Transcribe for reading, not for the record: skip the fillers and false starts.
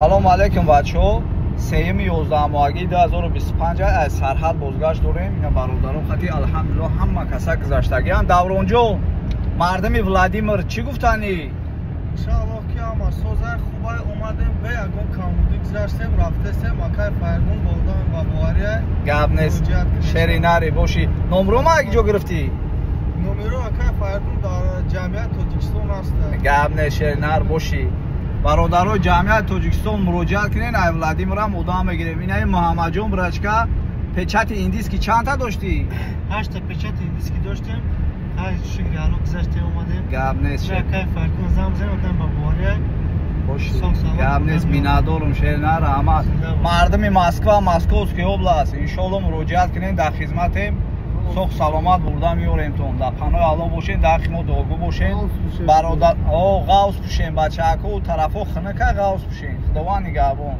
سلام علیکم بچه‌ها. 3/11 ماهی 2025 از سرحد بازگشت داریم. اینا برادران خطی الحمدلله همه کسا گذشتگیان. دورونجو مردم ولادیمیر چی گفتنی؟ انشاءالله که ما سوزه خوبه اومدیم به یکون کامودی گذشتیم رفتیم مکای فرگون بودم و بواریه گپ نیست شری نری باشی. نمرو ما کجا گرفتی؟ نمرو مکای فرگون در جمعیت تاجیکستان است. گپ نیست شری نر باشی. برادران جمعیت تاجیکستان مراجعت کنین. ای ولادیمیر هم مدام میگیریم. این محمد جون برچکا پچت ایندیسکی چند تا داشتی؟ 8 تا پچت ایندیسکی داشتیم. های شکر الان گذشتیم اومدیم. گپ نیست شری مکای فرگون زمزم کردم با بواریه. باشی. گپ نیست مینادارم شری نر. اما مردم مسکوسکی اوبلاست انشالله مراجعت کنین. در خدمتیم. سوخ سلامت بردم میاریم تون. در پناه الله باشین. در خدمت دعاگو باشین. برادر غوث باشین. بچه‌ها طرفو خنکه غوث باشین. خداوند نگهبان.